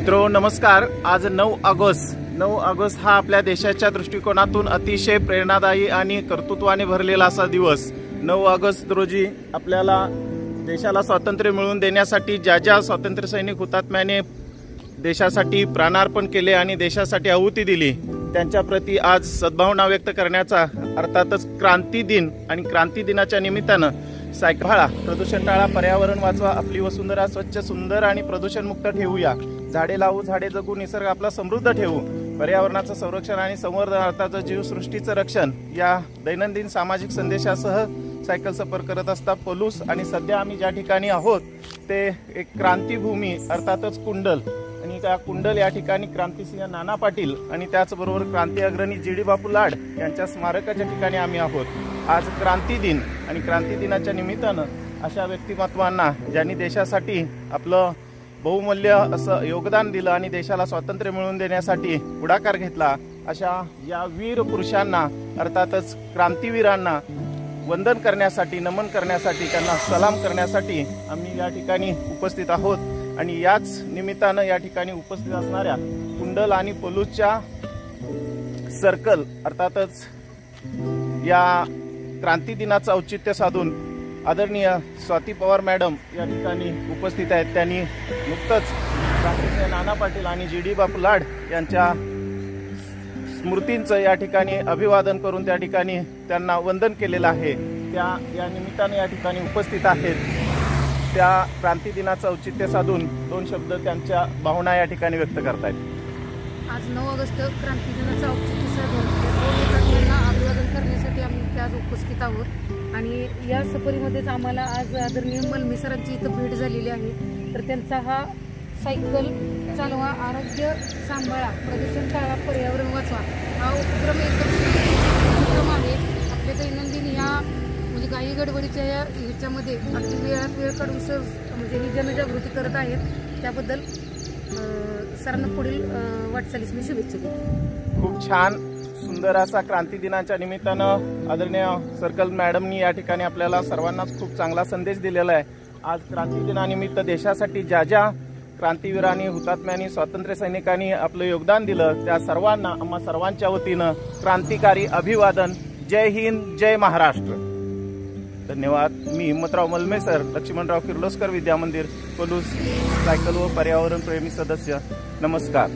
मित्रो नमस्कार। आज 9 ऑगस्ट हा आपल्या देशाच्या दृष्टिकोनातून अतिशय प्रेरणादायी आणि कर्तृत्वाने भरलेला असा दिवस। 9 ऑगस्ट रोजी आपल्याला देशाला स्वातंत्र्य मिळवून देण्यासाठी ज्या स्वातंत्र्य सैनिक हुतात्म्याने देशासाठी प्राणार्पण केले आणि देशासाठी आहुती दिली त्यांच्या प्रती आज सद्भावना व्यक्त करण्याचा अर्थातच क्रांती दिन आणि क्रांती दिनाच्या निमित्तानं सायकल प्रदूषण टाळा, पर्यावरण वाचवा, आपली वसुंधरा स्वच्छ सुंदर आणि प्रदूषण मुक्त ठेवूया, झाडे लावू झाडे जगू, निसर्ग आपला समृद्ध ठेवू, पर्यावरणाचं संरक्षण आणि संवर्धन अर्थातच जीवसृष्टीचं रक्षण या दैनंदिन सामाजिक संदेशासह सायकल सफर करत असता पलूस। आणि सध्या आम्ही ज्या ठिकाणी आहोत ते एक क्रांतीभूमी अर्थातच कुंडल, आणि त्या कुंडल या ठिकाणी क्रांतिसिंह नाना पाटील आणि त्याचबरोबर क्रांती अग्रणी जी.डी. बापू लाड यांच्या स्मारकाच्या ठिकाणी आम्ही आहोत। आज क्रांती दिन आणि क्रांती दिनाच्या निमित्तानं अशा व्यक्तिमत्वांना ज्यांनी देशासाठी आपलं बहुमूल्य असं योगदान दिलं आणि देशाला स्वातंत्र्य मिळवून देण्यासाठी पुढाकार घेतला अशा या वीर पुरुषांना अर्थातच क्रांतीवीरांना वंदन करण्यासाठी, नमन करण्यासाठी, त्यांना सलाम करण्यासाठी आम्ही या ठिकाणी उपस्थित आहोत। आणि याच निमित्तानं या ठिकाणी उपस्थित असणाऱ्या कुंडल आणि पलूसच्या सर्कल अर्थातच या क्रांती दिनाचं औचित्य साधून आदरणीय स्वाती पवार मॅडम या ठिकाणी उपस्थित आहेत। त्यांनी नुकतंच क्रांतिसिंह नाना पाटील आणि जी.डी. बापू लाड यांच्या स्मृतींचं या ठिकाणी अभिवादन करून त्या ठिकाणी त्यांना वंदन केलेलं आहे। त्या या निमित्ताने या ठिकाणी उपस्थित आहेत। त्या क्रांती दिनाचं औचित्य साधून 2 शब्द त्यांच्या भावना या ठिकाणी व्यक्त करतायत। आज 9 ऑगस्ट क्रांती दिनाचं औचित्य साधून हुतात्म्यांना अभिवादन करण्यासाठी आम्ही आज उपस्थित आहोत। आणि या सफरीमध्येच आम्हाला आज आदरणीय मलमी सरांची इथं भेट झालेली आहे। तर त्यांचा हा सायकल चालवा, आरोग्य सांभाळा, प्रदूषण टाळा, पर्यावरण वाचवा हा उपक्रम एकदम आहे। आपल्या दैनंदिन या म्हणजे घाई गडबडीच्या या ह्याच्यामध्ये अगदी वेळात वेळ काढून म्हणजे ही जनजागृती करत आहेत। त्याबद्दल सरांना पुढील वाटचालीस मी शुभेच्छा देते। खूप छान सुंदर असा क्रांती दिनाच्या निमित्तानं आदरणीय सर्कल मॅडमनी या ठिकाणी आपल्याला सर्वांनाच खूप चांगला संदेश दिलेला आहे। आज क्रांती दिनानिमित्त देशासाठी ज्या क्रांतीवीरांनी, हुतात्म्यांनी, स्वातंत्र्य सैनिकांनी आपलं योगदान दिलं त्या सर्वांना आम्हा सर्वांच्या वतीनं क्रांतिकारी अभिवादन। जय हिंद, जय महाराष्ट्र। धन्यवाद। मी हिम्मतराव मलमे सर, लक्ष्मणराव किर्लोस्कर विद्या मंदिर, पलूस, सायकल व पर्यावरण प्रेमी सदस्य। नमस्कार।